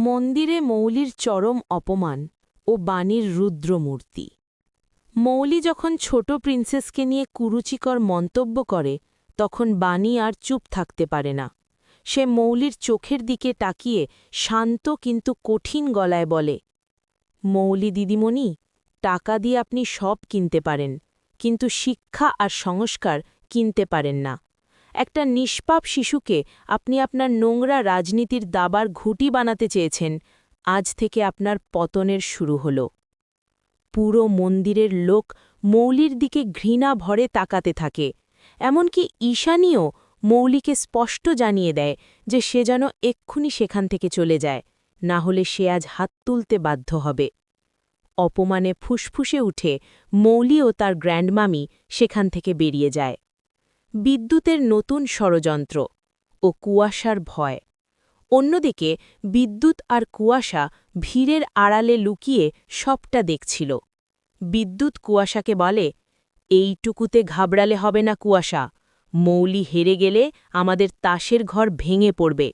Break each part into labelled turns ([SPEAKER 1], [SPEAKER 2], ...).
[SPEAKER 1] মন্দিরে মৌলির চরম অপমান ও বাণীর রুদ্রমূর্তি। মৌলি যখন ছোট প্রিন্সেসকে নিয়ে কুরুচিকর মন্তব্য করে তখন বাণী আর চুপ থাকতে পারে না। সে মৌলির চোখের দিকে তাকিয়ে শান্ত কিন্তু কঠিন গলায় বলে, মৌলি দিদিমণি, টাকা দিয়ে আপনি সব কিনতে পারেন, কিন্তু শিক্ষা আর সংস্কার কিনতে পারেন না। একটা নিষ্পাপ শিশুকে আপনি আপনার নোংরা রাজনীতির দাবার ঘুঁটি বানাতে চেয়েছেন, আজ থেকে আপনার পতনের শুরু হল। পুরো মন্দিরের লোক মৌলির দিকে ঘৃণা ভরে তাকাতে থাকে। এমনকি ঈশানীও মৌলিকে স্পষ্ট জানিয়ে দেয় যে সে যেন এক্ষুনি সেখান থেকে চলে যায়, না হলে সে আজ হাত তুলতে বাধ্য হবে। অপমানে ফুসফুসে উঠে মৌলি ও তার গ্র্যান্ডমামি সেখান থেকে বেরিয়ে যায়। বিদ্যুতের নতুন ষড়যন্ত্র ও কুয়াশার ভয়। অন্যদিকে বিদ্যুৎ আর কুয়াশা ভিড়ের আড়ালে লুকিয়ে সবটা দেখছিল। বিদ্যুৎ কুয়াশাকে বলে, এইটুকুতে ঘাবড়ালে হবে না কুয়াশা, মৌলি হেরে গেলে আমাদের তাসের ঘর ভেঙে পড়বে।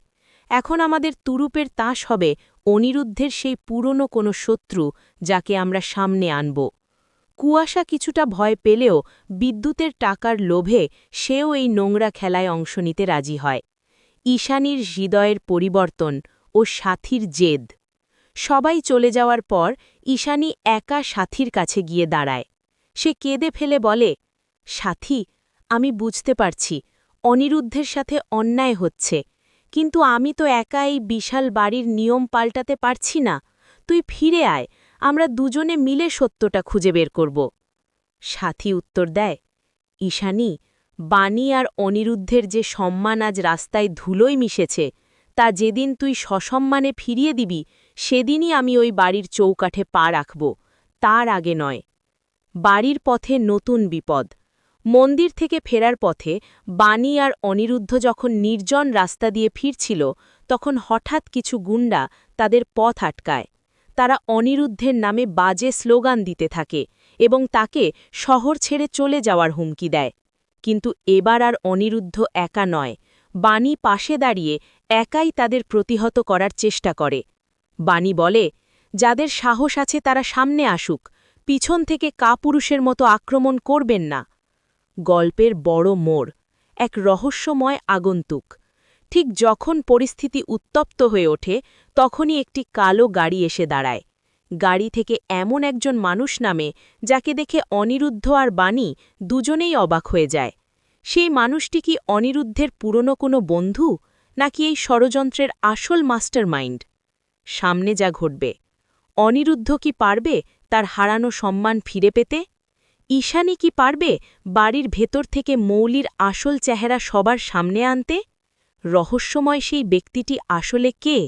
[SPEAKER 1] এখন আমাদের তুরুপের তাস হবে অনিরুদ্ধের সেই পুরনো কোনো শত্রু যাকে আমরা সামনে আনব। কুয়াশা কিছুটা ভয় পেলেও বিদ্যুতের টাকার লোভে সেও এই নোংরা খেলায় অংশ নিতে রাজি হয়। ঈশানীর হৃদয়ের পরিবর্তন ও সাথীর জেদ। সবাই চলে যাওয়ার পর ঈশানী একা সাথীর কাছে গিয়ে দাঁড়ায়। সে কেঁদে ফেলে বলে, সাথী, আমি বুঝতে পারছি অনিরুদ্ধের সাথে অন্যায় হচ্ছে, কিন্তু আমি তো একা এই বিশাল বাড়ির নিয়ম পাল্টাতে পারছি না। তুই ফিরে আয়, আমরা দুজনে মিলে সত্যটা খুঁজে বের করব। সাথী উত্তর দেয়, ঈশানী, বাণী আর অনিরুদ্ধের যে সম্মান আজ রাস্তায় ধুলোয় মিশেছে, তা যেদিন তুই সসম্মানে ফিরিয়ে দিবি সেদিনই আমি ওই বাড়ির চৌকাঠে পা রাখব, তার আগে নয়। বাড়ির পথে নতুন বিপদ। মন্দির থেকে ফেরার পথে বাণী আর অনিরুদ্ধ যখন নির্জন রাস্তা দিয়ে ফিরছিল তখন হঠাৎ কিছু গুন্ডা তাদের পথ আটকায়। তারা অনিরুদ্ধের নামে বাজে স্লোগান দিতে থাকে এবং তাকে শহর ছেড়ে চলে যাওয়ার হুমকি দেয়। কিন্তু এবার আর অনিরুদ্ধ একা নয়, বাণী পাশে দাঁড়িয়ে একাই তাদের প্রতিহত করার চেষ্টা করে। বাণী বলে, যাদের সাহস আছে তারা সামনে আসুক, পিছন থেকে কাপুরুষের মতো আক্রমণ করবেন না। গল্পের বড় মোড়, এক রহস্যময় আগন্তুক। ঠিক যখন পরিস্থিতি উত্তপ্ত হয়ে ওঠে তখনই একটি কালো গাড়ি এসে দাঁড়ায়। গাড়ি থেকে এমন একজন মানুষ নামে যাকে দেখে অনিরুদ্ধ আর বাণী দুজনেই অবাক হয়ে যায়। সেই মানুষটি কি অনিরুদ্ধের পুরনো কোনো বন্ধু, নাকি এই ষড়যন্ত্রের আসল মাস্টারমাইন্ড? সামনে যা ঘটবে। অনিরুদ্ধ কি পারবে তার হারানো সম্মান ফিরে পেতে? ঈশানী কি পারবে বাড়ির ভেতর থেকে মৌলির আসল চেহারা সবার সামনে আনতে? রহস্যময় সেই ব্যক্তিটি আসলে কে?